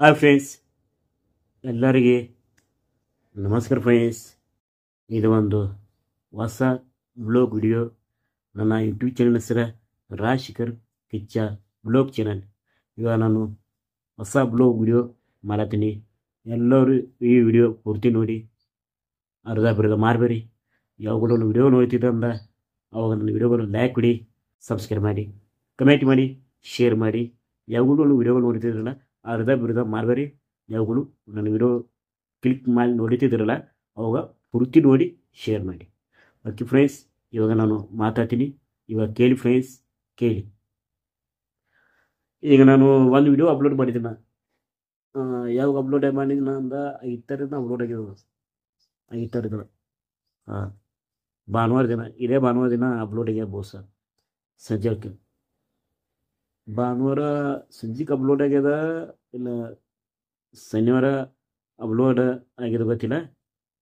Hi friends, ಎಲ್ಲರಿಗೆ ನಮಸ್ಕಾರ friends. ಇದು ಒಂದು ಹೊಸ ಬ್ಲಾಗ್ ವಿಡಿಯೋ. ನನ್ನ ಯೂಟ್ಯೂಬ್ ಚಾನಲ್ ಹೆಸರು ರಾಜಶೇಖರ್ ಕಿಚ್ಚ ಬ್ಲಾಗ್ ಚಾನಲ್. ಈಗ ನಾನು ಹೊಸ ಬ್ಲಾಗ್ ವಿಡಿಯೋ ಮಾಡತ್ತೀನಿ. ಎಲ್ಲರೂ ಈ ವಿಡಿಯೋ ಪೂರ್ತಿ ನೋಡಿ, ಅರ್ಧ ಬರ್ಧ ಮಾರಬೇಡಿ. ಯಾವಾಗಲೂ ವಿಡಿಯೋ ನೋಡ್ತಿದ್ದಂದ ಅವಾಗ ನನ್ನ ವಿಡಿಯೋಗಳು ಲೈಕ್ ಕೊಡಿ, ಸಬ್ಸ್ಕ್ರೈಬ್ ಮಾಡಿ, ಕಮೆಂಟ್ ಮಾಡಿ, ಶೇರ್ ಮಾಡಿ. ಯಾವಾಗಲೂ ವಿಡಿಯೋಗಳು ನೋಡ್ತಿದ್ರಲ್ಲ ಅರ್ಧ ಬಿರ್ಧ ಮಾರಬೇಡಿ. ಯಾವಾಗಲೂ ನನ್ನ ವಿಡಿಯೋ ಕ್ಲಿಕ್ ಮಾಡಿ ನೋಡ್ತಿದ್ದೀರಲ್ಲ ಅವಾಗ ಪೂರ್ತಿ ನೋಡಿ ಶೇರ್ ಮಾಡಿ. ಓಕೆ ಫ್ರೆಂಡ್ಸ್, ಇವಾಗ ನಾನು ಮಾತಾಡ್ತೀನಿ. ಇವಾಗ ಕೇಳಿ ಫ್ರೆಂಡ್ಸ್, ಕೇಳಿ. ಈಗ ನಾನು ಒಂದು ವಿಡಿಯೋ ಅಪ್ಲೋಡ್ ಮಾಡಿದ್ದೀನಿ. ಯಾವಾಗ ಅಪ್ಲೋಡ್ ಮಾಡಿದ್ದೀನಿ ಅಂದ 5 ತಾರೀಕು ಅಪ್ಲೋಡ್ ಆಗಿರೋದು. 5 ತಾರೀಕು ಭಾನುವಾರ ದಿನ, ಇದೇ ಭಾನುವಾರ ದಿನ ಅಪ್ಲೋಡ್ ಆಗ್ಯದ ಬೋಸ. ಸಂಜೆಕ್ಕೆ ಭಾನುವಾರ ಸಂಜೆಗೆ ಅಪ್ಲೋಡ್ ಆಗ್ಯದ, ಇಲ್ಲ ಶನಿವಾರ ಅಪ್ಲೋಡ್ ಆಗ್ಯದ ಗೊತ್ತಿಲ್ಲ,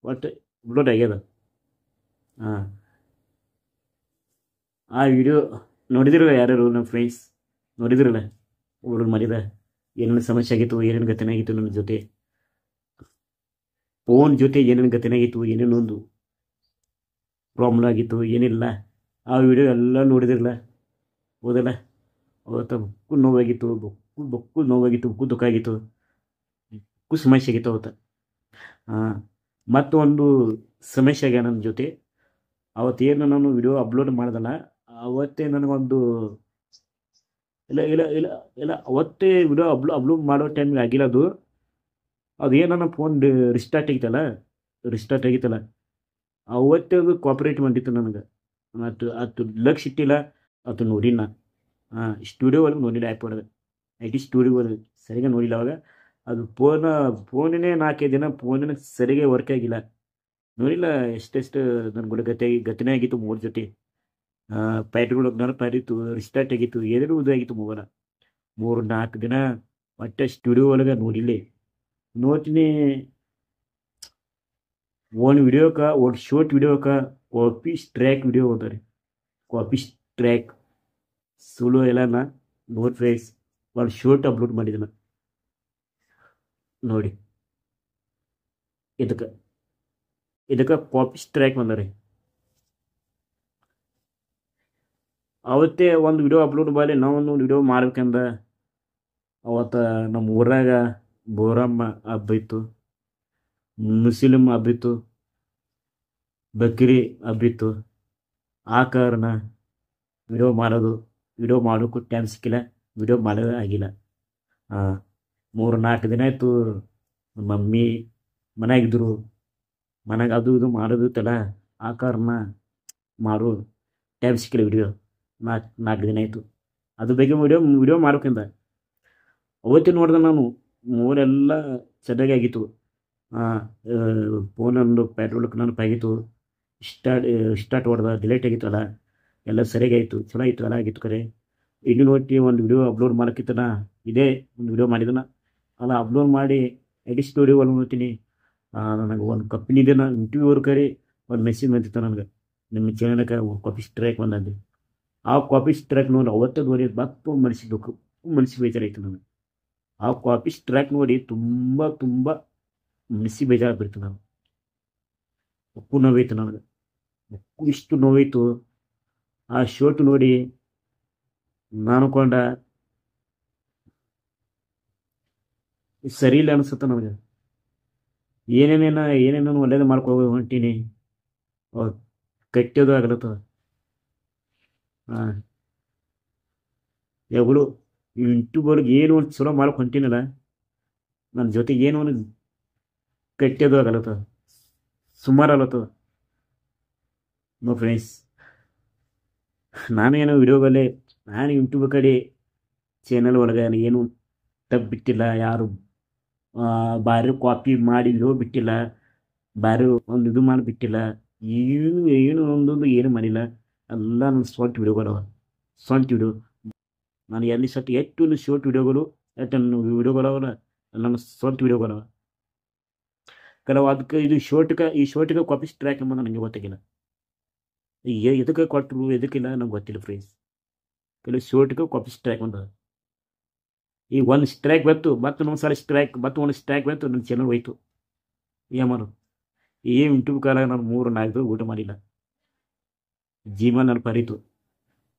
ಬಟ್ ಅಪ್ಲೋಡ್ ಆಗ್ಯದ. ಆ ವಿಡಿಯೋ ನೋಡಿದಿರಲ್ಲ ಯಾರ್ಯಾರು ನಮ್ಮ ಫ್ರೆಂಡ್ಸ್? ನೋಡಿದಿರಲ್ಲ ಅಪ್ಲೋಡ್ ಮಾಡಿದ. ಏನೇನು ಸಮಸ್ಯೆ ಆಗಿತ್ತು, ಏನೇನು ಘಟನೆ ಆಗಿತ್ತು ನನ್ನ ಜೊತೆ, ಫೋನ್ ಜೊತೆ ಏನೇನು ಘಟನೆ ಆಗಿತ್ತು, ಏನೇನೊಂದು ಪ್ರಾಬ್ಲಮ್ ಆಗಿತ್ತು, ಏನಿಲ್ಲ ಆ ವಿಡಿಯೋ ಎಲ್ಲ ನೋಡಿದಿರಲ್ಲ, ಹೌದಲ್ಲ? ಅವತ್ತು ಬುಕ್ಕು ನೋವಾಗಿತ್ತು, ಬುಕ್ಕು ನೋವಾಗಿತ್ತು, ಬುಕ್ಕು ದುಃಖ ಆಗಿತ್ತು, ಬುಕ್ಕು ಸಮಸ್ಯೆ ಆಗಿತ್ತು ಅವತ್ತು. ಮತ್ತೊಂದು ಸಮಸ್ಯೆ ಆಗ್ಯ ನನ್ನ ಜೊತೆ. ಅವತ್ತೇನು ನಾನು ವಿಡಿಯೋ ಅಪ್ಲೋಡ್ ಮಾಡ್ದಲ್ಲ, ಅವತ್ತೇ ನನಗೊಂದು ಇಲ್ಲ ಇಲ್ಲ ಇಲ್ಲ ಇಲ್ಲ ಅವತ್ತೇ ವಿಡಿಯೋ ಅಪ್ಲೋಡ್ ಮಾಡೋ ಟೈಮಿಗೆ ಆಗಿಲ್ಲ ಅದು. ಅದೇನು ನನ್ನ ಫೋನ್ ರಿಸ್ಟಾರ್ಟ್ ಆಗಿತ್ತಲ್ಲ ಅವತ್ತೇ ಅದು ಕೋಆಪ್ರೇಟ್ ಮಾಡಿತ್ತು ನನಗೆ. ಅದು ಲಕ್ಷ ಇಟ್ಟಿಲ್ಲ, ಅದು ನೋಡಿಲ್ಲ. ಸ್ಟುಡಿಯೋ ಒಳಗೆ ನೋಡಿಲ್ಲ, ಆ್ಯಪ್ ಒಳಗೆ IT ಸ್ಟುಡಿಯೋ ಒಳಗೆ ಸರಿಯಾಗಿ ನೋಡಿಲ್ಲ. ಅವಾಗ ಅದು ಫೋನೇ 4-5 ದಿನ ಫೋನಿನ ಸರಿಯಾಗಿ ವರ್ಕ್ ಆಗಿಲ್ಲ, ನೋಡಿಲ್ಲ. ಎಷ್ಟೆಷ್ಟು ನನ್ನ ಕೂಡ ಘಟನೆ ಆಗಿತ್ತು 3 ಜೊತೆ. ಪ್ಯಾಟ್ಗಳು ನೆನಪಾಗಿತ್ತು, ರಿಸ್ಟಾರ್ಟ್ ಆಗಿತ್ತು, ಏನೇನು ಇದಾಗಿತ್ತು ಮೊಬೈಲ. 3-4 ದಿನ ಒಟ್ಟೆ ಸ್ಟುಡಿಯೋ ಒಳಗೆ ನೋಡಿಲ್ಲ. ನೋಡ್ತೀನಿ ಒಂದು ವಿಡಿಯೋಕ್ಕೆ, ಒಂದು ಶಾರ್ಟ್ ವಿಡಿಯೋಕ್ಕೆ ಕಾಪಿ ಸ್ಟ್ರೈಕ್ ವಿಡಿಯೋ ಹೋಗ್ತಾರೆ. ಕಾಪಿ ಸ್ಟ್ರೈಕ್ ಸುಳ್ಳು ಎಲ್ಲ ನೋಡಿ ಫ್ರೆಂಡ್ಸ್. ಒಂದು ಶಾರ್ಟ್ ಅಪ್ಲೋಡ್ ಮಾಡಿದ್ದೀನಿ ನೋಡಿ, ಇದಕ್ಕೆ ಕಾಪಿ ಸ್ಟ್ರೈಕ್ ಬಂದಾರೆ. ಅವತ್ತೇ ಒಂದು ವಿಡಿಯೋ ಅಪ್ಲೋಡ್ ಮಾಡಿ ನಾವೊಂದು ವಿಡಿಯೋ ಮಾಡ್ಬೇಕಂದ. ಅವತ್ತು ನಮ್ಮ ಊರಾಗ ಬೋರಮ್ಮ ಹಬ್ಬ ಇತ್ತು, ಮುಸ್ಲಿಂ ಹಬ್ಬ ಇತ್ತು, ಬಕ್ರಿ ಹಬ್ಬ ಇತ್ತು. ಆ ಕಾರಣ ವಿಡಿಯೋ ಮಾಡೋಕ್ಕೂ ಟೈಮ್ ಸಿಕ್ಕಿಲ್ಲ, ವಿಡಿಯೋ ಮಾಡೋದು ಆಗಿಲ್ಲ. 3-4 ದಿನ ಆಯಿತು. ಮಮ್ಮಿ ಮನೆಯಾಗಿದ್ದರು, ಮನೆಗೆ ಅದು ಇದು ಮಾಡೋದಿತ್ತಲ್ಲ, ಆ ಕಾರಣ ಮಾಡೋ ಟೈಮ್ ಸಿಕ್ಕಿಲ್ಲ. ವಿಡಿಯೋ 4 ದಿನ ಆಯಿತು. ಅದು ಬಗ್ಗೆ ವಿಡಿಯೋ ಮಾಡ್ಬೇಕಂದ ಅವತ್ತೇ ನೋಡಿದೆ ನಾನು. ಮೂರೆಲ್ಲ ಚೆನ್ನಾಗಿ ಆಗಿತ್ತು. ಫೋನೊಂದು ಪೆಟ್ರೋಲ್ಗೆ ನೆನಪಾಗಿತ್ತು, ಸ್ಟಾರ್ಟ್ ಹೊಡೆದ ಡಿಲೇಟ್ ಆಗಿತ್ತಲ್ಲ, ಎಲ್ಲ ಸರಿಯಾಗಿ ಆಯಿತು, ಚಲೋ ಆಯಿತು, ಎಲ್ಲ ಆಗಿತ್ತು. ಕರೆ ಇನ್ನು ನೋಡಿ ಒಂದು ವಿಡಿಯೋ ಅಪ್ಲೋಡ್ ಮಾಡೋಕ್ಕಿತ್ತನ, ಇದೇ ಒಂದು ವಿಡಿಯೋ ಮಾಡಿದನ ಅಲ್ಲ. ಅಪ್ಲೋಡ್ ಮಾಡಿ IT ಸ್ಟುಡಿಯೋ ಒಳಗೆ ನೋಡ್ತೀನಿ. ನನಗೆ ಒಂದು ಕಂಪ್ನಿದೆ, ನಾನು ಇಂಟರ್ವ್ಯೂವರ್ ಕರೆ ಒಂದು ಮೆಸೇಜ್ ಬಂದಿತ್ತು ನನಗೆ, ನಿಮ್ಮ ಚಾನಲ್ಗೆ ಕಾಪಿ ಸ್ಟ್ರೈಕ್ ಬಂದಂದು. ಆ ಕಾಪಿ ಸ್ಟ್ರೈಕ್ ನೋಡಿ ಅವತ್ತೇ ನೋಡಿ ಮತ್ತೆ ಮನಸ್ಸಿಗೆ ಬೇಜಾರಾಯಿತು ನನಗೆ. ಆ ಕಾಪಿ ಸ್ಟ್ರೈಕ್ ನೋಡಿ ತುಂಬ ತುಂಬ ಮನಸ್ಸಿಗೆ ಬೇಜಾರಾಗ್ಬಿಡ್ತು. ನಾನು ಉಪ್ಪು ನೋವಾಯಿತು ನನಗೆ, ಉಪ್ಪು ಇಷ್ಟು ನೋವಾಯಿತು. ಆ ಶೋಟ್ ನೋಡಿ ನಾನು ಕೊಂಡ ಸರಿ ಇಲ್ಲ ಅನಿಸುತ್ತೆ ನನಗೆ. ಏನೇನೇನೋ ಒಳ್ಳೇದು ಮಾಡ್ಕೊ ಹೊಂಟೀನಿ, ಕಟ್ಟೋದು ಆಗ್ಲತ್ತದ. ಯಾವಾಗಲೂ ಯೂಟ್ಯೂಬರ್ಗೆ ಏನು ಒಂದು ಚಲೋ ಮಾಡಕ್ಕೆ ಹೊಂಟೀನಲ್ಲ, ನನ್ನ ಜೊತೆಗೆ ಏನೋ ಒಂದು ಕಟ್ಟೋದು ಆಗಲತ್ತದ, ಸುಮಾರು ಆಗ್ಲತ್ತದ. ನೋ ಫ್ರೆಂಡ್ಸ್, ನಾನು ವಿಡಿಯೋಗಲ್ಲೇ ನಾನು ಯೂಟ್ಯೂಬ್ ಕಡೆ ಚಾನಲ್ ಒಳಗೆ ಏನು ತಪ್ಪು ಬಿಟ್ಟಿಲ್ಲ, ಯಾರು ಬಾರಿ ಕಾಪಿ ಮಾಡಿ ವಿಡಿಯೋ ಬಿಟ್ಟಿಲ್ಲ, ಬಾರಿ ಒಂದು ಇದು ಮಾಡಿ ಬಿಟ್ಟಿಲ್ಲ, ಏನು ಒಂದೊಂದು ಏನು ಮಾಡಿಲ್ಲ. ಎಲ್ಲ ನನ್ನ ಸ್ವಂತ ವಿಡಿಯೋಗಳವ, ಸ್ವಂತ ವಿಡಿಯೋ. ನಾನು ಎಲ್ಲಿ ಸಟ್ ಎಷ್ಟು ಶಾರ್ಟ್ ವಿಡಿಯೋಗಳು, ಎಷ್ಟು ನನ್ನ ವಿಡಿಯೋಗಳವಲ್ಲ, ನನ್ನ ಸ್ವಂತ ವಿಡಿಯೋಗಳವ. ಕೆಲವು ಅದಕ್ಕೆ ಈ ಶಾರ್ಟ್ಗೆ ಕಾಪಿ ಸ್ಟ್ರೈಕ್ ಎಂಬುದು ನನಗೆ ಗೊತ್ತಾಗಿಲ್ಲ. ಎದಕ್ಕೆ ಕೊಟ್ಟರು ಎದಕ್ಕಿಲ್ಲ ನಂಗೆ ಗೊತ್ತಿಲ್ಲ ಫ್ರೆಂಡ್ಸ್. ಕೆಲವು ಶಾರ್ಟ್ಗೆ ಕಾಪಿ ಸ್ಟ್ರೈಕ್ ಬಂದ. ಈಗ ಒಂದು ಸ್ಟ್ರೈಕ್ ಬಂತು ಮತ್ತು ಇನ್ನೊಂದು ಸಲ ಸ್ಟ್ರೈಕ್ ಮತ್ತು ಒಂದು ಸ್ಟ್ರೈಕ್ ಬಂತು, ನನ್ನ ಚಾನಲ್ ಹೋಯ್ತು. ಏನು ಮಾಡೋದು? ಈ ಯೂಟ್ಯೂಬ್ ಕಾಲ ನಾನು 3-4 ಊಟ ಮಾಡಿಲ್ಲ, ಜೀವನ ನನ್ನ ಪರಿತು.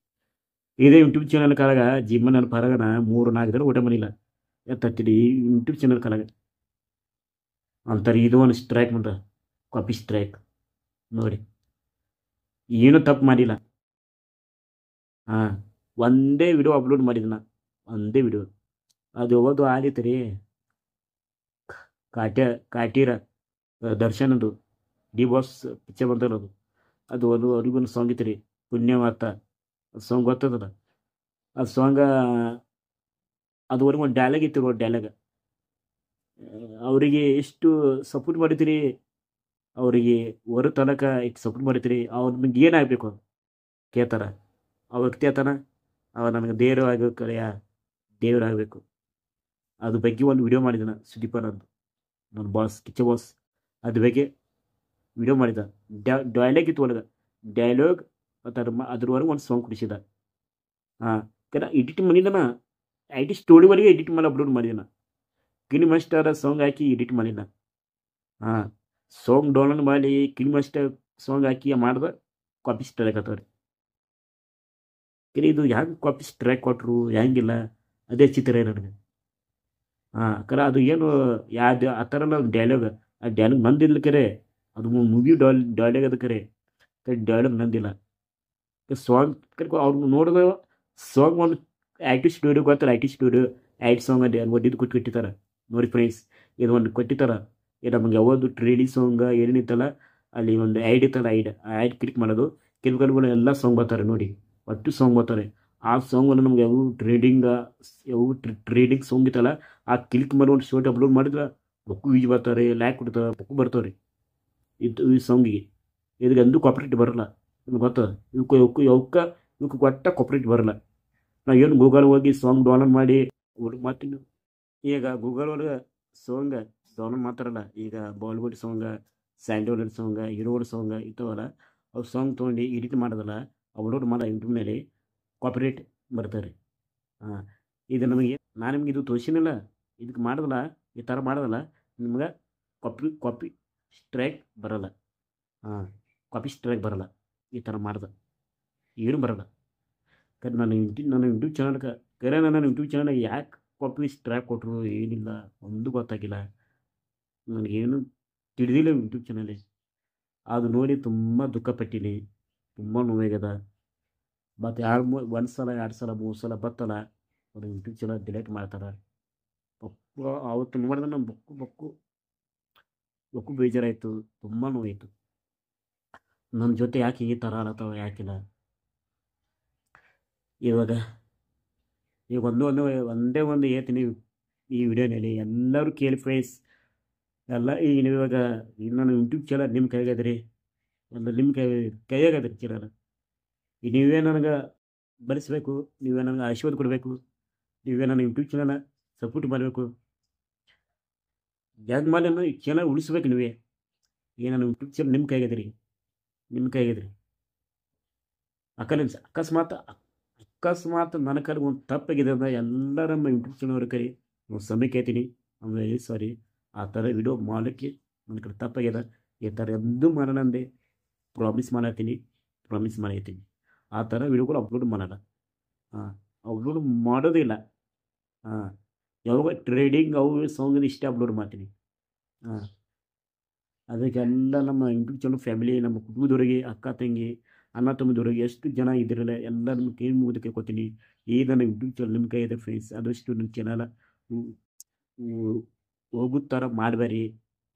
ಇದೇ ಯೂಟ್ಯೂಬ್ ಚಾನಲ್ ಕಾಲಾಗ ಜೀವನ ನನ್ನ ಪರಗ ನಾ 3-4 ಊಟ ಮಾಡಿಲ್ಲ. ಎತ್ತಿಡಿ ಈ ಯೂಟ್ಯೂಬ್ ಚಾನಲ್ ಕಾಲಾಗ ಅಂತಾರೆ ಇದು ಒಂದು ಸ್ಟ್ರೈಕ್ ಅಂತ, ಕಾಪಿ ಸ್ಟ್ರೈಕ್ ನೋಡಿ. ಏನೂ ತಪ್ಪು ಮಾಡಿಲ್ಲ. ಹಾಂ, ಒಂದೇ ವಿಡಿಯೋ ಅಪ್ಲೋಡ್ ಮಾಡಿದ್ದೆ ನಾ, ಒಂದೇ ವಿಡಿಯೋ. ಅದು ಯಾವುದು ಆದಿತ್ತು ರೀ, ಕಾಟೀರ ದರ್ಶನದು ಡಿ ಬಾಸ್ ಪಿಕ್ಚರ್ ಬಂದಿರೋದು. ಅದು ಒಂದು ಅವ್ರಿಗೊಂದು ಸಾಂಗ್ ಇತ್ತು ರೀ, ಪುಣ್ಯವಾರ್ತ. ಅದು ಸಾಂಗ್ ಗೊತ್ತದಲ್ಲ. ಆ ಸಾಂಗ ಅದುವರೆಗೆ ಒಂದು ಡೈಲಾಗ್ ಇತ್ತು, ಒಂದು ಡೈಲಾಗ್. ಅವರಿಗೆ ಎಷ್ಟು ಸಪೋರ್ಟ್ ಮಾಡಿದ್ರಿ, ಅವರಿಗೆ ಹೊರ ತನಕ ಇಷ್ಟು ಸಪೋರ್ಟ್ ಮಾಡಿದ್ರಿ. ಅವ್ರು ನಿಮ್ಗೆ ಏನಾಗಬೇಕು ಕೇಳ್ತಾರ, ಆ ವ್ಯಕ್ತಿ ಆತನ ಅವ ನನಗೆ ದೇವರಾಗಬೇಕಯ್ಯ, ದೇವರಾಗಬೇಕು. ಅದ್ರ ಬಗ್ಗೆ ಒಂದು ವಿಡಿಯೋ ಮಾಡಿದ ನಾ, ಸುದೀಪನ್ ಅಂತ ನನ್ನ ಬಾಸ್, ಕಿಚ್ಚ ಬಾಸ್. ಅದ್ರ ಬಗ್ಗೆ ವಿಡಿಯೋ ಮಾಡಿದ. ಡೈಲಾಗ್ ಇತ್ತು ಒಳಗೆ, ಡೈಲಾಗ್ ಮತ್ತು ಅದ್ರವರೆಗೆ ಒಂದು ಸಾಂಗ್ ಕುಡಿಸಿದ. ಹಾಂ, ಎಡಿಟ್ ಮಾಡಿದನ, ಐಟಿ ಸ್ಟೋರಿವರೆಗೆ ಎಡಿಟ್ ಮಾಡಿ ಅಪ್ಲೋಡ್ ಮಾಡಿದ. ಕಿನಿ ಮಾಸ್ಟರ್ ಸಾಂಗ್ ಹಾಕಿ ಎಡಿಟ್ ಮಾಡಿದ. ಹಾಂ, ಸಾಂಗ್ ಡೌನ್ಲೋಡ್ ಮಾಡಿ ಕಿನಿ ಮಾಸ್ಟರ್ ಸಾಂಗ್ ಹಾಕಿ ಮಾಡ್ದ, ಕಾಪಿ ಸ್ಟ್ರೈಕ್ ಆತವ್ರಿ. ಇದು ಹೆಂಗೆ ಕಾಪಿ ಸ್ಟ್ರೈಕ್ ಕೊಟ್ಟರು, ಹೆಂಗಿಲ್ಲ, ಅದೇ ಚಿತ್ರ ನನಗೆ. ಹಾಂ, ಅದು ಏನು ಯಾವ್ದು ಆ ಥರ ಡೈಲಾಗ್, ಆ ಡೈಲಾಗ್ ನಂದಿಲ್ಲ ಕರೆ, ಅದು ಮೂವಿ ಡೈಲಾಗ್ ಅದು ಕರೆ ಡೈಲಾಗ್ ನಂದಿಲ್ಲ. ಸಾಂಗ್ ಅವ್ರು ನೋಡಿದ ಸಾಂಗ್ ಒಂದು ಐಟಿ ಸ್ಟುಡಿಯೋ ಗೊತ್ತಲ್ಲ, ಐಟಿ ಸ್ಟುಡಿಯೋ ಐಟ್ ಸಾಂಗ್ ಅದೇ ಒಡ್ಡಿದ್ದು ಕೊಟ್ಟಿರ್ತಾರೆ ನೋಡಿ ಫ್ರೆಂಡ್ಸ್. ಇದು ಒಂದು ಕೊಟ್ಟಿರ್ತಾರೆ, ಇದು ನಮಗೆ ಯಾವುದು ಟ್ರೇಡಿಂಗ್ ಸಾಂಗ್ ಏನೇನಿತ್ತಲ್ಲ ಅಲ್ಲಿ ಒಂದು ಐಡ್ ಇತ್ತಲ್ಲ, ಆ ಐಡ್ ಕ್ಲಿಕ್ ಮಾಡೋದು, ಕೆಲವು ಎಲ್ಲ ಸಾಂಗ್ ಬರ್ತಾರೆ ನೋಡಿ, ಒಟ್ಟು ಸಾಂಗ್ ಬರ್ತಾರೆ. ಆ ಸಾಂಗನ್ನು ನಮ್ಗೆ ಯಾವ ಟ್ರೇಡಿಂಗ್ ಸಾಂಗ್ ಇತ್ತಲ್ಲ, ಆ ಕ್ಲಿಕ್ ಮಾಡಿ ಒಂದು ಶೋಟ್ ಅಪ್ಲೋಡ್ ಮಾಡಿದ್ರೆ ಬೊಕ್ಕು ವೀಜ್ ಬರ್ತಾರೆ, ಲೈಕ್ ಕೊಡ್ತಾರೆ, ಬೊಕ್ಕು ಬರ್ತಾವ್ರಿ. ಇದು ಈ ಸಾಂಗಿಗೆ ಇದಕ್ಕೆ ಎಂದೂ ಕಾಪ್ರೇಟ್ ಬರೋಲ್ಲ, ನಿಮ್ಗೆ ಗೊತ್ತದ. ಇವಕ್ಕೆ ಒಟ್ಟ ಕಾಪ್ರೇಟ್ ಬರೋಲ್ಲ. ನಾವು ಏನು ಗೂಗಲ್ ಹೋಗಿ ಸಾಂಗ್ ಡೌನ್ಲೋಡ್ ಮಾಡಿ ಮಾತಿನ, ಈಗ ಗೂಗಲ್ ಒಳಗೆ ಸಾಂಗ್ ಡೌನ್ಲೋಡ್ ಮಾಡ್ತಾರಲ್ಲ, ಈಗ ಬಾಲಿವುಡ್ ಸಾಂಗ್, ಸ್ಯಾಂಡಲ್ವುಡ್ ಸಾಂಗ್, ಹೀರೋಡ್ ಸಾಂಗ್ ಇರ್ತವಲ್ಲ, ಅವು ಸಾಂಗ್ ತೊಗೊಂಡು ಎಡಿಟ್ ಮಾಡೋದಲ್ಲ, ಅಪ್ಲೋಡ್ ಮಾಡೋ ಯೂಟ್ಯೂಬ್ನಲ್ಲಿ ಕಾಪಿರೇಟ್ ಬರ್ತಾರೆ. ಹಾಂ, ಇದು ನಮಗೆ ನಾನು ನಿಮ್ಗೆ ಇದು ತೋರಿಸಿನಲ್ಲ, ಇದಕ್ಕೆ ಮಾಡೋದಲ್ಲ, ಈ ಥರ ಮಾಡೋದಲ್ಲ, ನಿಮ್ಗೆ ಕಾಪಿ ಸ್ಟ್ರೈಕ್ ಬರೋಲ್ಲ. ಹಾಂ, ಕಾಪಿ ಸ್ಟ್ರೈಕ್ ಬರೋಲ್ಲ ಈ ಥರ ಮಾಡ್ದೆ, ಏನೂ ಬರೋಲ್ಲ. ನನ್ನ ಯೂಟ್ಯೂಬ್ ಚಾನಲ್ಗೆ ನನ್ನ ಯೂಟ್ಯೂಬ್ ಚಾನಲ್ಗೆ ಯಾಕೆ ಕಾಪಿ ಸ್ಟ್ರೈಕ್ ಕೊಟ್ಟರು ಏನಿಲ್ಲ, ಒಂದು ಗೊತ್ತಾಗಿಲ್ಲ ನನಗೇನು ತಿಳಿದಿಲ್ಲ ಯೂಟ್ಯೂಬ್ ಚಾನಲ್. ಅದು ನೋಡಿ ತುಂಬ ದುಃಖಪಟ್ಟೀನಿ, ತುಂಬ ನೋವಾಗ್ಯದ. ಮತ್ತು 1 ಸಲ 2 ಸಲ 3 ಸಲ ಬತ್ತಲ್ಲ, ಅದು ಯೂಟ್ಯೂಬ್ ಚಾನಲ್ ಡಿಲೀಟ್ ಮಾಡ್ತಾರೆ. ಅವತ್ತು ನೋಡಿದ್ರೆ ನಮ್ಮ ಬೊಕ್ಕು ಬೇಜಾರಾಯಿತು, ತುಂಬ ನೋವಾಯಿತು. ನನ್ನ ಜೊತೆ ಯಾಕೆ ಈ ಥರ ಆಲತ್ತವ, ಯಾಕಿಲ್ಲ. ಇವಾಗ ಈಗ ಒಂದೇ ಒಂದು ಹೇಳ್ತೀನಿ ಈ ವಿಡಿಯೋನಲ್ಲಿ, ಎಲ್ಲರೂ ಕೇಳಿ ಫ್ರೆಂಡ್ಸ್. ಎಲ್ಲ ಈಗ ನೀವಿವಾಗ ನನ್ನ ಯೂಟ್ಯೂಬ್ ಚಾನಲ್ ನಿಮ್ಮ ಕೈಗಾದ್ರಿ, ಎಲ್ಲ ನಿಮ್ಮ ಕೈಯಾಗದ್ರಿ ಚಾನಲ್. ಈಗ ನೀವೇ ನನಗೆ ಬರೆಸ್ಬೇಕು, ನೀವೇ ನನಗೆ ಆಶೀರ್ವಾದ ಕೊಡಬೇಕು, ನೀವೇ ನನ್ನ ಯೂಟ್ಯೂಬ್ ಚಾನಲ್ ಸಪೋರ್ಟ್ ಮಾಡಬೇಕು. ಹೆಂಗೆ ಮಾಡಿ ಈ ಚಾನಲ್ ಉಳಿಸ್ಬೇಕು ನೀವೇ. ಈಗ ನನ್ನ ಯೂಟ್ಯೂಬ್ ಚಾನಲ್ ನಿಮ್ಮ ಕೈಗಾದ್ರಿ, ಅಕಸ್ಮಾತ್ ನನ್ನ ಕಡೆ ಒಂದು ತಪ್ಪಾಗಿದೆ ಅಂದ್ರೆ ಎಲ್ಲ ನಮ್ಮ ಯೂಟ್ಯೂಬ್ ಚಾನಲ್ ಕೈ ಒಂದು ಸಮಯ ಕೇಳ್ತೀನಿ, ಆಮೇಲೆ ಸಾರಿ, ಆ ಥರ ವಿಡಿಯೋ ಮಾಡೋಕ್ಕೆ ನನ್ನ ಕಡೆ ತಪ್ಪಾಗಿದೆ. ಈ ಥರ ಎಂದೂ ಮಾಡೋಣ ಅಂದೆ ಪ್ರಾಮಿಸ್ ಮಾಡತ್ತೀನಿ. ಆ ಥರ ವಿಡಿಯೋಗಳು ಅಪ್ಲೋಡ್ ಮಾಡೋಲ್ಲ. ಹಾಂ, ಅಪ್ಲೋಡ್ ಮಾಡೋದಿಲ್ಲ. ಹಾಂ, ಯಾವಾಗ ಟ್ರೇಡಿಂಗ್ ಅವು ಸಾಂಗ್ ಇಷ್ಟೇ ಅಪ್ಲೋಡ್ ಮಾಡ್ತೀನಿ. ಹಾಂ, ಅದಕ್ಕೆಲ್ಲ ನಮ್ಮ ಯೂಟ್ಯೂಬ್ ಚಾನಲ್ ಫ್ಯಾಮಿಲಿ, ನಮ್ಮ ಕುಟುಂಬದವರಿಗೆ, ಅಕ್ಕ ತಂಗಿ, ಅಣ್ಣ ತಮ್ಮದವರಿಗೆ ಎಷ್ಟು ಜನ ಇದ್ದಿರಲ್ಲ ಎಲ್ಲ ನಿಮ್ಮ ಕೈ ಮುಗಿದು ಕೇಳ್ಕೊತೀನಿ. ಈಗ ನನ್ನ ಯೂಟ್ಯೂಬ್ ಚಾನಲ್ ನಿಮ್ಮ ಕೈ ಇದೆ ಫ್ರೆಂಡ್ಸ್, ಆದಷ್ಟು ನನ್ನ ಚಾನಲ್ ಹೋಗೋ ಥರ ಮಾಡಬೇಡಿ.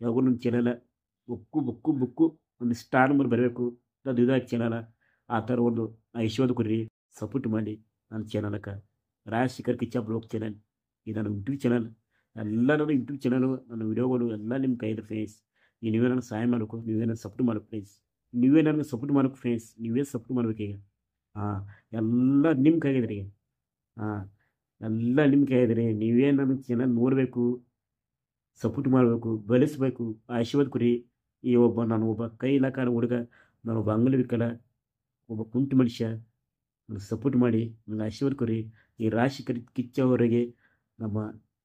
ಯಾವಾಗೂ ನನ್ನ ಚಾನಲ್ ಬುಕ್ಕು ಒಂದು ಸ್ಟಾರ್ ನಂಬರ್ ಬರಬೇಕು, ಅದು ಇದಾಗಿ ಚಾನಲ್. ಆ ಥರ ಒಂದು ಆಶೀರ್ವಾದ ಕೊಡ್ರಿ, ಸಪೋರ್ಟ್ ಮಾಡಿ ನನ್ನ ಚಾನಲ್ಗೆ. ರಾಜಶೇಖರ್ ಕಿಚ್ಚ ಬ್ಲಾಗ್ ಚಾನಲ್ ಇದು ನನ್ನ ಯೂಟ್ಯೂಬ್ ಚಾನಲ್. ಎಲ್ಲ ನನ್ನ ಯೂಟ್ಯೂಬ್ ಚಾನಲು, ನನ್ನ ವಿಡಿಯೋಗಳು ಎಲ್ಲ ನಿಮ್ಮ ಕೈ ಇದೆ ಫ್ರೆಂಡ್ಸ್. ನೀವೇ ನನಗೆ ಸಹಾಯ ಮಾಡಬೇಕು, ನೀವೇ ನನಗೆ ಸಪೋರ್ಟ್ ಮಾಡಬೇಕು ಫ್ರೆಂಡ್ಸ್. ನೀವೇ ನನಗೆ ಸಪೋರ್ಟ್ ಮಾಡಬೇಕು ಫ್ರೆಂಡ್ಸ್, ನೀವೇ ಸಪೋರ್ಟ್ ಮಾಡ್ಬೇಕು ಈಗ. ಹಾಂ, ಎಲ್ಲ ನಿಮ್ಮ ಕೈಗಿದ್ರಿ. ಹಾಂ, ಎಲ್ಲ ನಿಮ್ಮ ಕೈಗಿದ್ರಿ. ನೀವೇ ನನ್ನ ಚಾನಲ್ ನೋಡಬೇಕು, ಸಪೋರ್ಟ್ ಮಾಡಬೇಕು, ಬೆಳೆಸಬೇಕು, ಆಶೀರ್ವಾದ ಕೊಡಿ. ನಾನು ಒಬ್ಬ ಕೈ ಇಲಾಖೆ ಹುಡುಗ, ನಾನೊಬ್ಬ ಅಂಗವಿಕಲ, ಒಬ್ಬ ಕುಂಟು ಮನುಷ್ಯ. ನನಗೆ ಸಪೋರ್ಟ್ ಮಾಡಿ, ನನಗೆ ಆಶೀರ್ವಾದ ಕೊಡಿ. ಈ ರಾಜಶೇಖರ್ ಕಿಚ್ಚ ಅವರಿಗೆ ನಮ್ಮ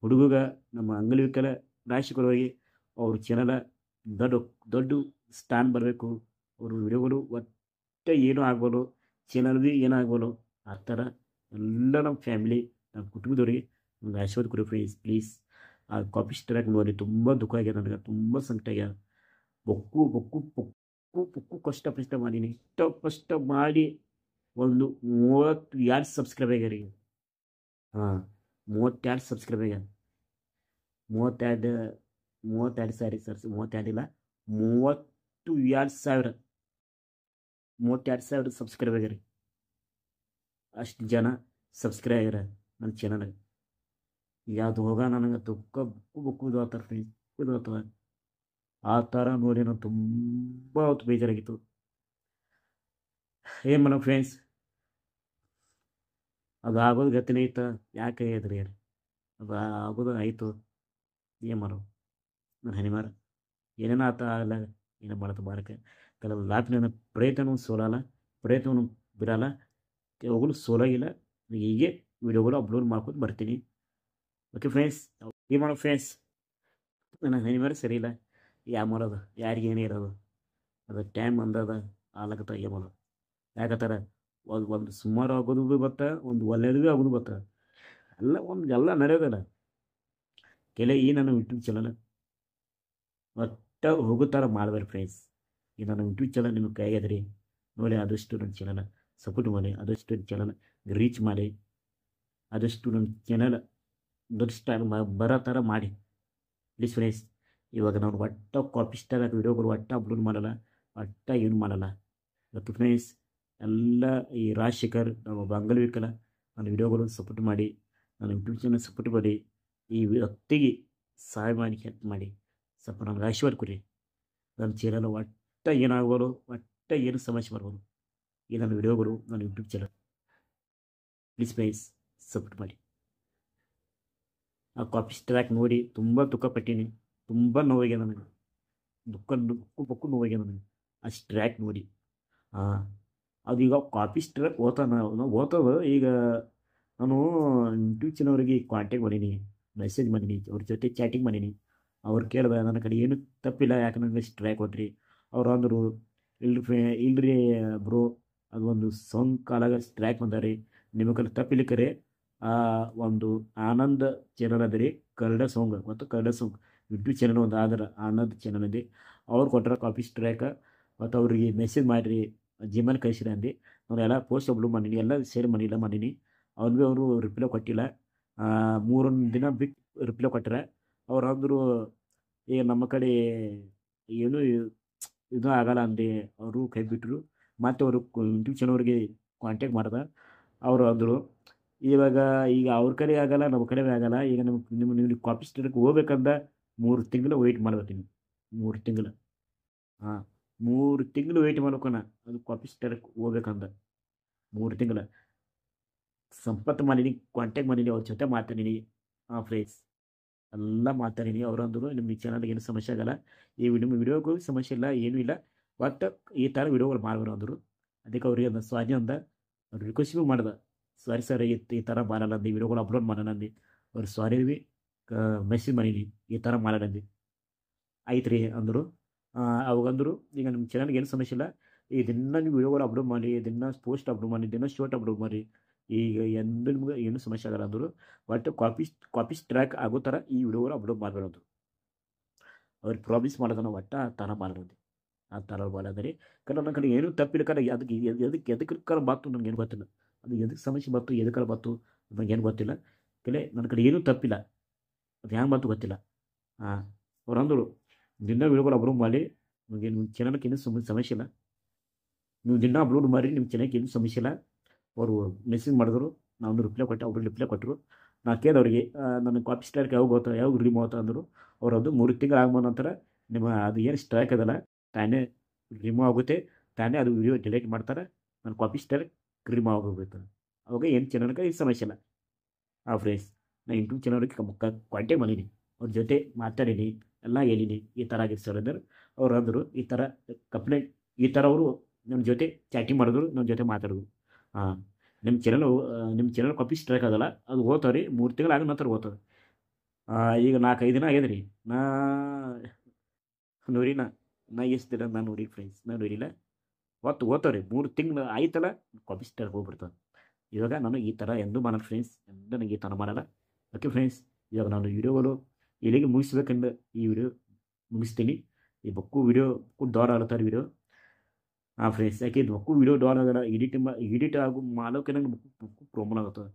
ಹುಡುಗಗ ನಮ್ಮ ಅಂಗವಿಕಲ ರಾಶಿಗಳವರಿಗೆ ಅವ್ರ ಚಾನಲ ದೊಡ್ಡ ದೊಡ್ಡ ಸ್ಥಾನ ಬರಬೇಕು. ಅವ್ರ ವಿಡಿಯೋಗಳು ಒಟ್ಟು ಏನೂ ಆಗ್ಬೋದು, ಚಾನಲ್ ಭೀ ಏನಾಗ್ಬೋದು. ಆ ಥರ ಎಲ್ಲ ನಮ್ಮ ಫ್ಯಾಮಿಲಿ ನಮ್ಮ ಕುಟುಂಬದವ್ರಿಗೆ ಒಂದು ಆಶೀರ್ವಾದ ಕೊಡಿ ಫ್ರೆಂಡ್ಸ್ ಪ್ಲೀಸ್. ಆ ಕಾಪಿ ಸ್ಟ್ರೈಕ್ ನೋಡಿ ತುಂಬ ದುಃಖ ಆಗ್ಯದ ನನಗೆ, ತುಂಬ ಸಂಕಟ ಆಗ್ಯದ. ಬೊಕ್ಕು ಬೊಕ್ಕು ಪೊಕ್ಕು ಪೊಕ್ಕು ಕಷ್ಟ ಮಾಡೀನಿ. ಕಷ್ಟ ಮಾಡಿ ಒಂದು 32 ಸಬ್ಸ್ಕ್ರೈಬ್ ಆಗ್ಯಾರ ಈಗ. ಹಾಂ, 32 ಸಬ್ಸ್ಕ್ರೈಬ್ ಆಗ್ಯಾರ. 32 ಸಾರಿ ಸರ್, 32 ಇಲ್ಲ, 32,000 ಸಬ್ಸ್ಕ್ರೈಬ್ ಆಗ್ಯಾರ. ಅಷ್ಟು ಜನ ಸಬ್ಸ್ಕ್ರೈಬ್ ಆಗ್ಯಾರ ನನ್ನ ಚಾನಲ್ಗೆ. ಯಾವ್ದು ಹೋಗ ನನಗೆ ದುಃಖ ಬುಕ್ಕು ಇದು ಆತರ ಫ್ರೆಂಡ್ಸ್, ಇದು ಆಗ್ತದೆ. ಆ ಥರ ನೋಡಿ ನಾನು ತುಂಬ ಹೊತ್ತು ಬೇಜಾರಾಗಿತ್ತು. ಏನು ಮಾಡೋ ಫ್ರೆಂಡ್ಸ್, ಅದು ಆಗೋದು ಗತಿನೇ ಇತ್ತು. ಯಾಕೆ ಇದ್ರಿ ಅದು ಆಗೋದು ಆಯಿತು, ಏನು ಮಾಡೋ ನನ್ನ ಹನಿಮಾರ. ಏನೇನೋ ಆತ ಆಗಲ್ಲ, ಏನೋ ಮಾಡತ್ತ ಬಾರಕ್ಕೆ ಕೆಲವು ಲಾಕ್. ನನ್ನ ಪ್ರಯತ್ನವೂ ಸೋಲಲ್ಲ, ಪ್ರಯತ್ನವೂ ಬಿಡಲ್ಲ, ಯಾವಾಗಲೂ ಸೋಲಾಗಿಲ್ಲ. ಹೀಗೆ ವಿಡಿಯೋಗಳು ಅಪ್ಲೋಡ್ ಮಾಡ್ಕೊಂಡು ಬರ್ತೀನಿ. ಓಕೆ ಫ್ರೆಂಡ್ಸ್, ಏನು ಮಾಡೋ ಫ್ರೆಂಡ್ಸ್, ನನ್ನ ಹನಿಮಾರ ಸರಿ ಇಲ್ಲ. ಯಾವ ಮಾಡೋದು, ಯಾರಿಗೆ ಏನೇ ಇರೋದು, ಅದು ಟೈಮ್ ಅಂದದ ಆಲಕತ್ತ ಏನು ಮಾಡೋದು. ಯಾಕತ್ತಾರೆ ಒಂದು ಸುಮಾರು ಆಗೋದು ಭೀ ಬತ್ತ, ಒಂದು ಒಳ್ಳೆಯದು ಭೀ ಆಗೋದು ಬತ್ತ, ಎಲ್ಲ ನಡೆಯೋದಲ್ಲ. ಈ ನನ್ನ ಯೂಟ್ಯೂಬ್ ಚಾನಲ್ ಒಟ್ಟ ಹೋಗೋ ಥರ ಮಾಡಬೇಡಿ ಫ್ರೆಂಡ್ಸ್. ಈ ನನ್ನ ಯೂಟ್ಯೂಬ್ ಚಾನಲ್ ನಿಮಗೆ ಕೈಯಾಗದ್ರಿ ನೋಡಿ, ಆದಷ್ಟು ನನ್ನ ಚಾನಲ್ ಸಪೋರ್ಟ್ ಮಾಡಿ, ಆದಷ್ಟು ನನ್ನ ಚಾನಲ್ ರೀಚ್ ಮಾಡಿ, ಆದಷ್ಟು ನನ್ನ ಚಾನಲ್ ದೊಡ್ಡ ಸ್ಟಾರ್ ಬರೋ ಥರ ಮಾಡಿ ಪ್ಲೀಸ್ ಫ್ರೆಂಡ್ಸ್. ಇವಾಗ ನಾನು ಒಟ್ಟು ಕಾಪಿ ಸ್ಟಾರ್ ವಿಡಿಯೋಗಳು ಒಟ್ಟು ಅಪ್ಲೋಡ್ ಮಾಡಲ್ಲ, ಒಟ್ಟು ಏನು ಮಾಡಲ್ಲ. ಮತ್ತು ಫ್ರೆಂಡ್ಸ್ ಎಲ್ಲ ಈ ರಾಜಶೇಖರ್ ನಮ್ಮ ಅಂಗವಿಕಲ ನನ್ನ ವಿಡಿಯೋಗಳು ಸಪೋರ್ಟ್ ಮಾಡಿ, ನನ್ನ ಯೂಟ್ಯೂಬ್ ಚಾನಲ್ ಸಪೋರ್ಟ್ ಮಾಡಿ, ಈ ವ್ಯಕ್ತಿಗೆ ಸಹಾಯ ಮಾಡಿ, ಹೆಲ್ಪ್ ಮಾಡಿ, ಸ್ವಲ್ಪ ನನಗೆ ಆಶೀರ್ವಾದ ಕೊಡಿ. ನನ್ನ ಚಾನಲ್ ಒಟ್ಟು ಏನಾಗ್ಬೋದು, ಒಟ್ಟು ಏನು ಸಮಸ್ಯೆ ಬರ್ಬೋದು, ಈ ನನ್ನ ವಿಡಿಯೋಗಳು ನನ್ನ YouTube channel please friends support ಮಾಡಿ. ಆ ಕಾಪಿ ಸ್ಟ್ರೈಕ್ ನೋಡಿ ತುಂಬ ದುಃಖಪಟ್ಟೀನಿ, ತುಂಬ ನೋವಾಗಿದೆ ನನಗೆ, ದುಃಖ ನೋವಾಗಿದೆ ನನಗೆ ಆ ಸ್ಟ್ರೈಕ್ ನೋಡಿ. ಅದು ಈಗ ಕಾಪಿ ಸ್ಟ್ರೈಕ್ ಓದ್ತದ. ಈಗ ನಾನು ಯೂಟ್ಯೂಬ್ ಚಾನಲ್ಗೆ ಕಾಂಟ್ಯಾಕ್ಟ್ ಮಾಡೀನಿ, ಮೆಸೇಜ್ ಮಾಡೀನಿ, ಅವ್ರ ಜೊತೆ ಚಾಟಿಂಗ್ ಮಾಡೀನಿ. ಅವ್ರು ಕೇಳಿದೆ, ನನ್ನ ಕಡೆ ಏನು ತಪ್ಪಿಲ್ಲ, ಯಾಕೆ ನನಗೆ ಸ್ಟ್ರೈಕ್ ಕೊಟ್ರಿ. ಅವ್ರು ಅಂದರು, ಇಲ್ರಿ ಬ್ರೋ, ಅದು ಒಂದು ಸಾಂಗ್ ಕಾಲಾಗ ಸ್ಟ್ರೈಕ್ ಬಂದಾರಿ, ನಿಮಗೆ ತಪ್ಪಿಲಿಕ್ಕರೆ ಒಂದು ಆನಂದ್ ಚಾನಲ್ ಅದ ರೀ, ಕನ್ನಡ ಸಾಂಗ್ ಮತ್ತು ಕನ್ನಡ ಸಾಂಗ್ ಯೂಟ್ಯೂಬ್ ಚಾನಲ್ ಒಂದು ಆದ್ರೆ ಆನಂದ್ ಚಾನಲ್ ಅಂದು ಅವ್ರು ಕೊಟ್ಟರೆ ಕಾಪಿ ಸ್ಟ್ರೈಕ್. ಮತ್ತು ಅವ್ರಿಗೆ ಮೆಸೇಜ್ ಮಾಡಿರಿ, ಜಿಮೇಲ್ ಕಳಿಸಿರಿ ಅಂದು ನಾನು ಎಲ್ಲ ಪೋಸ್ಟ್ ಅಪ್ಲೋಡ್ ಮಾಡೀನಿ, ಎಲ್ಲ ಶೇರ್ ಮಾಡೀನಿ. ಅವ್ರಿಗೆ ಅವರು ರಿಪ್ಲೈ ಕೊಟ್ಟಿಲ್ಲ. 3 ದಿನ ಬಿಟ್ಟು ರಿಪ್ಲೈ ಕೊಟ್ಟರೆ. ಅವ್ರು ಅಂದರು, ಈಗ ನಮ್ಮ ಕಡೆ ಏನು ಇದು ಆಗಲ್ಲ ಅಂದೆ, ಅವರು ಕೈ ಬಿಟ್ಟರು. ಮತ್ತು ಅವರು ಯೂಟ್ಯೂಬ್ ಚಾನಲ್ಗೆ ಕಾಂಟ್ಯಾಕ್ಟ್ ಮಾಡ್ದೆ. ಅವರು ಅಂದರು, ಈಗ ಅವ್ರ ಕಡೆ ಆಗಲ್ಲ, ನಮ್ಮ ಕಡೆ ಆಗಲ್ಲ, ಈಗ ನಿಮ್ಗೆ ಕಾಪಿ ಸ್ಟೇಟ್ಗೆ ಹೋಗ್ಬೇಕಂದ 3 ತಿಂಗಳು ವೆಯ್ಟ್ ಮಾಡ್ಬೇಕು ನೀವು. 3 ತಿಂಗಳು, ಹಾಂ 3 ತಿಂಗಳು ವೆಯ್ಟ್ ಮಾಡ್ಬೇಕಣ್ಣ. ಅದು ಕಾಪಿ ಸ್ಟೇಟ್ಗೆ ಹೋಗ್ಬೇಕಂದ 3 ತಿಂಗಳು ಸಂಪರ್ಕ ಮಾಡೀನಿ, ಕಾಂಟ್ಯಾಕ್ಟ್ ಮಾಡೀನಿ, ಅವ್ರ ಜೊತೆ ಮಾತಾಡೀನಿ. ಫ್ರೆಂಡ್ಸ್ ಎಲ್ಲ ಮಾತಾಡೀನಿ. ಅವ್ರು ಅಂದರು, ನಿಮ್ಮ ಚಾನಲ್ಗೆ ಏನು ಸಮಸ್ಯೆ ಆಗಲ್ಲ, ನಿಮ್ಮ ವಿಡಿಯೋಗೂ ಸಮಸ್ಯೆ ಇಲ್ಲ, ಏನೂ ಇಲ್ಲ, ಒಟ್ಟು ಈ ಥರ ವಿಡಿಯೋಗಳು ಮಾಡ್ಬಾರ ಅಂದರು. ಅದಕ್ಕೆ ಅವ್ರಿಗೆ ಒಂದು ಸ್ವಾಧೀನ ಅಂದ, ಅವ್ರು ರಿಕ್ವೆಸ್ಟ್ ಭೀ ಮಾಡ್ದೆ, ಸಾರಿ ಸರ್ ಈ ಥರ ಮಾಡಲ್ಲ ಅಂದು, ವಿಡಿಯೋಗಳು ಅಪ್ಲೋಡ್ ಮಾಡೋಣ ಅಂದು. ಅವ್ರು ಸಾರಿ ಭೀ ಮೆಸೇಜ್ ಮಾಡೀನಿ, ಈ ಥರ ಮಾಡೋಣ ಅಂದು. ಆಯ್ತು ರೀ ಅಂದರು. ಅವಾಗಂದರು, ಈಗ ನಿಮ್ಮ ಚಾನಲ್ಗೆ ಏನು ಸಮಸ್ಯೆ ಇಲ್ಲ, ಈ ದಿನ ನೀವು ವಿಡಿಯೋಗಳು ಅಪ್ಲೋಡ್ ಮಾಡಿ, ದಿನ ಪೋಸ್ಟ್ ಅಪ್ಲೋಡ್ ಮಾಡಿ, ದಿನ ಶಾರ್ಟ್ ಅಪ್ಲೋಡ್ ಮಾಡಿ, ಈಗ ಎಂದು ನಿಮ್ಗೆ ಏನು ಸಮಸ್ಯೆ ಆಗಲ್ಲ ಅಂದರು. ಒಟ್ಟು ಕಾಪಿ ಸ್ಟ್ರೈಕ್ ಆಗೋ ಥರ ಈ ವಿಡಿಯೋಗಳು ಅಪ್ಲೋಡ್ ಮಾಡಬೇಡದು. ಅವ್ರಿಗೆ ಪ್ರಾಮಿಸ್ ಮಾಡೋದನ್ನ ಒಟ್ಟು ಆ ಥರ ಮಾಡೋದು, ಆ ಥರ ಮಾಡೋದ್ರಿ. ನನ್ನ ಕಡೆ ಏನೂ ತಪ್ಪಿಲ್ಲ, ಕಡೆ ಎದಕ್ಕೆ ಬಾತು ನನಗೇನು ಗೊತ್ತಿಲ್ಲ. ಅದು ಎದಕ್ಕೆ ಸಮಸ್ಯೆ ಬಂತು, ಎದಕ್ಕೆ ಬಂತು ನನಗೇನು ಗೊತ್ತಿಲ್ಲ. ನನ್ನ ಕಡೆ ಏನೂ ತಪ್ಪಿಲ್ಲ, ಅದು ಹ್ಯಾಂಗೆ ಬಂತು ಗೊತ್ತಿಲ್ಲ. ಅವ್ರು ಅಂದರು, ದಿನ ವಿಡಿಯೋಗಳು ಅಪ್ಲೋಡ್ ಮಾಡಿ, ನಿಮಗೆ ನಿಮ್ಮ ಚಾನಲ್ಗೆ ಏನೂ ಸಮಸ್ಯೆ ಇಲ್ಲ, ನೀವು ದಿನ ಅಪ್ಲೋಡ್ ಮಾಡಿ, ನಿಮ್ಮ ಚಾನಲ್ಗೆ ಏನೂ ಸಮಸ್ಯೆ ಇಲ್ಲ. ಅವರು ಮೆಸೇಜ್ ಮಾಡಿದ್ರು, ನಾನು ರಿಪ್ಲೈ ಕೊಟ್ಟೆ, ಅವರು ರಿಪ್ಲೈ ಕೊಟ್ಟರು. ನಾ ಕೇಳಿದವ್ರಿಗೆ, ನನ್ನ ಕಾಪಿ ಸ್ಟ್ರೈಕ್ ಯಾವಾಗ ರಿಮೂವ್ ಆಯ್ತು ಅಂದರು. ಅವ್ರು ಅದು 3 ತಿಂಗಳು ಆಗೋ ನಂತರ ನಿಮ್ಮ ಅದು ಏನು ಸ್ಟ್ರೈಕ್ ಅದಲ್ಲ ತಾನೇ ರಿಮೂವ್ ಆಗುತ್ತೆ, ತಾನೇ ಅದು ವಿಡಿಯೋ ಡಿಲೀಟ್ ಮಾಡ್ತಾರೆ, ನನ್ನ ಕಾಪಿ ಸ್ಟ್ರೈಕ್ ರಿಮೂವ್ ಆಗೋಗುತ್ತೆ. ಅವಾಗ ಏನು ಚಾನಲ್ಗೆ ಈ ಸಮಸ್ಯೆ ಇಲ್ಲ. ಫ್ರೆಂಡ್ಸ್, ನಾನು ಯೂಟ್ಯೂಬ್ ಚಾನಲ್ಗೆ ಕಾಂಟ್ಯಾಕ್ಟ್ ಮಾಡೀನಿ, ಅವ್ರ ಜೊತೆ ಮಾತಾಡೀನಿ, ಎಲ್ಲ ಹೇಳೀನಿ, ಈ ಥರ ಆಗಿದೆ ಸರ್ ಅಂದ್ರೆ. ಅವ್ರು ಅಂದರು, ಈ ಥರ ಕಂಪ್ಲೇಂಟ್, ಈ ಥರ ಅವರು ನನ್ನ ಜೊತೆ ಚಾಟಿಂಗ್ ಮಾಡಿದ್ರು, ನನ್ನ ಜೊತೆ ಮಾತಾಡಿದ್ರು. ನಿಮ್ಮ ಚಾನಲ್ ಕಾಪಿ ಸ್ಟ್ರೈಕ್ ಆಗೋಲ್ಲ, ಅದು ಹೋಗ್ತಾವೆ ರೀ 3 ತಿಂಗಳು ಆದ ನಂತರ ಹೋಗ್ತದೆ. ಈಗ 4-5 ದಿನ ಆಗ್ಯದ ರೀ. ನೋಡಿ ನಾ ಎಷ್ಟು ದಿನ ನಾನು ನೋಡಿ ಫ್ರೆಂಡ್ಸ್, ನಾನು ನೋಡಿಲ್ಲ, ಓದ್ತಾವೆ ರೀ 3 ತಿಂಗಳು ಆಯ್ತಲ್ಲ ಕಾಪಿ ಸ್ಟ್ರೈಕ್ ಹೋಗ್ಬಿಡ್ತದೆ. ಇವಾಗ ನಾನು ಈ ಥರ ಎಂದೂ ಮಾಡಲ್ಲ ಫ್ರೆಂಡ್ಸ್, ಎಂದೂ ನನಗೆ ಈ ಥರ ಮಾಡಲ್ಲ. ಓಕೆ ಫ್ರೆಂಡ್ಸ್, ಇವಾಗ ನಾನು ವಿಡಿಯೋಗಳು ಇಲ್ಲಿಗೆ ಮುಗಿಸ್ಬೇಕಂದ್ರೆ ಈ ವಿಡಿಯೋ ಮುಗಿಸ್ತೀನಿ. ಈ ಬಕ್ಕು ವಿಡಿಯೋ ದೊಡ್ಡ ಆಡ್ತಾರೆ ವಿಡಿಯೋ. ಹಾಂ ಫ್ರೆಂಡ್ಸ್, ಯಾಕೆ ಇದು ಬಕ್ಕು ವಿಡಿಯೋ ಡೌನ್ ಆಗಲ್ಲ, ಎಡಿಟ್ ಆಗು ಮಾಡೋಕೆ ನಂಗೆ ಬಕ್ಕು ಪ್ರಾಬ್ಲಮ್ ಆಗುತ್ತದೆ.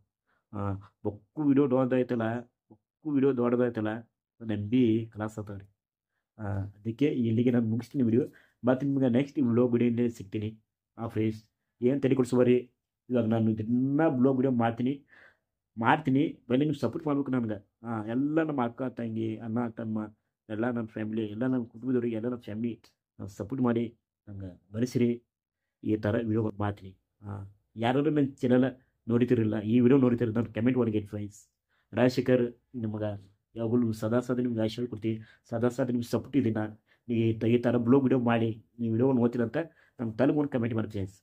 ಬಕ್ಕು ವಿಡಿಯೋ ದೊಡ್ಡದಾಯ್ತಲ್ಲ MB ಕ್ಲಾಸ್ ಆಗ್ತಾವೆ ರೀ. ಅದಕ್ಕೆ ಇಲ್ಲಿಗೆ ನಾನು ಮುಗಿಸ್ತೀನಿ ವಿಡಿಯೋ. ಮತ್ತು ನಿಮ್ಗೆ ನೆಕ್ಸ್ಟ್ ವ್ಲಾಗ್ ವಿಡಿಯೋನೇ ಸಿಗ್ತೀನಿ. ಫ್ರೆಂಡ್ಸ್, ಏನು ತಲೆ ಕೊಡಿಸ್ಬಾರಿ, ಇವಾಗ ನಾನು ದಿನ ವ್ಲಾಗ್ ವಿಡಿಯೋ ಮಾಡ್ತೀನಿ. ಬರೀ ನೀವು ಸಪೋರ್ಟ್ ಮಾಡ್ಬೇಕು ನನಗೆ. ಎಲ್ಲ ನಮ್ಮ ಅಕ್ಕ ತಂಗಿ ಅಣ್ಣ ತಮ್ಮ ಎಲ್ಲ ನನ್ನ ಫ್ಯಾಮಿಲಿ, ಎಲ್ಲ ನನ್ನ ಕುಟುಂಬದವ್ರಿಗೆ, ಎಲ್ಲ ನನ್ನ ಫ್ಯಾಮಿಲಿ ಸಪೋರ್ಟ್ ಮಾಡಿ ನಂಗೆ ಬರೆಸಿರಿ. ಈ ಥರ ವಿಡಿಯೋಗಳು ಮಾಡ್ತೀನಿ. ಯಾರಾದ್ರೂ ನನ್ನ ಚಾನಲ್ ನೋಡ್ತಿರಲಿಲ್ಲ, ಈ ವಿಡಿಯೋ ನೋಡ್ತಿರಲಿಲ್ಲ, ನಾನು ಕಮೆಂಟ್ ಮಾಡಿ ಫ್ರೆಂಡ್ಸ್. ರಾಜಶೇಖರ್ ನಿಮಗೆ ಯಾವಾಗಲೂ ಸದಾ ನಿಮ್ಗೆ ಆಶೀರ್ವಾದ ಕೊಡ್ತೀವಿ. ಸದಾ ನಿಮ್ಗೆ ಸಪೋರ್ಟ್ ಇದೆ. ನೀವು ಈ ಥರ ಬ್ಲಾಗ್ ವಿಡಿಯೋ ಮಾಡಿ ನೀವು ವಿಡಿಯೋ ನೋಡ್ತೀರಂತ ನಮ್ಮ ತಲೆಗೆ ಒಂದು ಕಮೆಂಟ್ ಮಾಡಿ ಫ್ರೆಂಡ್ಸ್.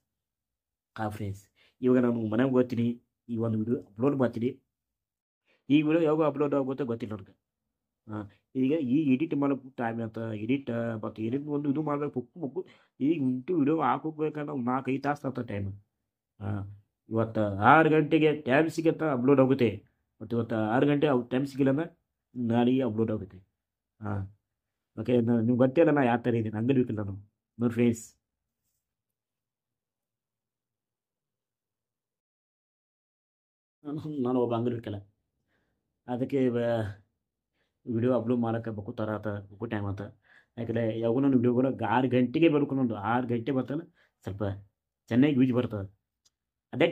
ಫ್ರೆಂಡ್ಸ್, ಇವಾಗ ನಾನು ಮನೆಗೆ ಹೋಗ್ತೀನಿ, ಈ ಒಂದು ವಿಡಿಯೋ ಅಪ್ಲೋಡ್ ಮಾಡ್ತೀನಿ. ಈ ವಿಡಿಯೋ ಯಾವಾಗ ಅಪ್ಲೋಡ್ ಆಗುತ್ತೋ ಗೊತ್ತಿಲ್ಲ ನನಗೆ. ಈಗ ಎಡಿಟ್ ಮಾಡೋಕ್ಕೆ ಟೈಮ್ ಅಂತ, ಎಡಿಟ್ ಒಂದು ಇದು ಮಾಡಬೇಕು ಮಕ್ಕು. ಈಗ ವಿಡಿಯೋ ಹಾಕೋಬೇಕಂದ್ರೆ 4-5 ತಾಸು ಆಗ್ತದೆ ಟೈಮ್. ಇವತ್ತು 6 ಗಂಟೆಗೆ ಟೈಮ್ ಸಿಗತ್ತ ಅಪ್ಲೋಡ್ ಆಗುತ್ತೆ. ಮತ್ತು ಇವತ್ತು 6 ಗಂಟೆ ಟೈಮ್ ಸಿಗಿಲ್ಲ ಅಂದ್ರೆ ನಾಳೆಗೆ ಅಪ್ಲೋಡ್ ಆಗುತ್ತೆ. ಓಕೆ, ನಿಮ್ಗೆ ಗೊತ್ತಿಲ್ಲ ನಾ ಯಾವ ಥರ ಇದ್ದೀನಿ, ಹಂಗೆ ಬೇಕಿಲ್ಲ ನಾನು ನೋಡಿ ಫ್ರೆಂಡ್ಸ್. ನಾನು ಒಬ್ಬ ಅಂಗಡಿಕಲ್ಲ, ಅದಕ್ಕೆ ವಿಡಿಯೋ ಅಪ್ಲೋಡ್ ಮಾಡೋಕ್ಕೆ ಬೇಕು ಟೈಮ್ ಅಂತ. ಯಾಕಂದರೆ ಯಾವಾಗೂ ನಾನು ವಿಡಿಯೋಗಳು 6 ಗಂಟೆಗೆ ಬರ್ಕೊಂಡು 6 ಗಂಟೆ ಬರ್ತಲ್ಲ ಸ್ವಲ್ಪ ಚೆನ್ನಾಗಿ ಯೂಸ್ ಬರ್ತದೆ. ಅದೇ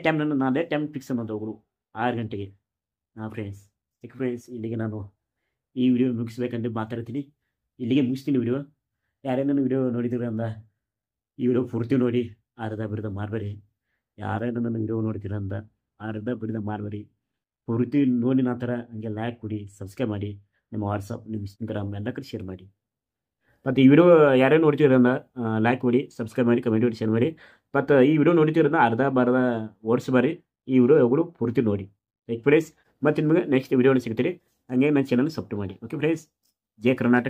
ಟೈಮ್ ಫಿಕ್ಸ್ ಅನ್ನೋದು ಹೋಗಲು 6 ಗಂಟೆಗೆ. ಫ್ರೆಂಡ್ಸ್, ಇಲ್ಲಿಗೆ ನಾನು ಈ ವಿಡಿಯೋ ಮುಗಿಸ್ಬೇಕಂತ ಮಾತಾಡ್ತೀನಿ. ಇಲ್ಲಿಗೆ ಮುಗಿಸ್ತೀನಿ ವಿಡಿಯೋ. ಯಾರೇನೂ ವಿಡಿಯೋ ನೋಡಿದ್ರೆ ಅಂದ ಈ ವಿಡಿಯೋ ಪೂರ್ತಿ ನೋಡಿ ಅರ್ಧ ಬಿರ್ಧ ಮಾಡಬೇಡಿ. ಯಾರೇನೋ ನನ್ನ ವಿಡಿಯೋ ನೋಡ್ತೀರ ಅಂದ ಅರ್ಧ ಬಿರ್ಧ ಮಾಡಬೇಡಿ. ಪೂರ್ತಿ ನೋಡಿ ನಂತರ ಹಂಗೆ ಲೈಕ್ ಕೊಡಿ, ಸಬ್ಸ್ಕ್ರೈಬ್ ಮಾಡಿ, ನಿಮ್ಮ ವಾಟ್ಸಪ್, ನಿಮ್ಮ ಇನ್ಸ್ಟಾಗ್ರಾಮ್ ಎಲ್ಲ ಕಡೆ ಶೇರ್ ಮಾಡಿ. ಮತ್ತು ಈ ವಿಡಿಯೋ ಯಾರೇನು ನೋಡ್ತೀರನ್ನ ಲೈಕ್ ಮಾಡಿ, ಸಬ್ಸ್ಕ್ರೈಬ್ ಮಾಡಿ, ಕಮೆಂಟ್ ಮಾಡಿ, ಶೇರ್ ಮಾಡಿ. ಮತ್ತು ಈ ವಿಡಿಯೋ ನೋಡ್ತೀರನ್ನ ಅರ್ಧ ಓಡಿಸ್ಬಾರಿ. ಈ ವಿಡಿಯೋ ಯಾವಾಗಲೂ ಪೂರ್ತಿ ನೋಡಿ. ಫ್ರೆಂಡ್ಸ್, ಮತ್ತು ನಿಮಗೆ ನೆಕ್ಸ್ಟ್ ವಿಡಿಯೋ ಸಿಗ್ತೀರಿ. ಹಂಗೆ ನನ್ನ ಚಾನಲ್ ಸಬ್ಸ್ಕ್ರೈಬ್ ಮಾಡಿ. ಓಕೆ ಫ್ರೆಂಡ್ಸ್, ಜೈ ಕರ್ನಾಟಕ.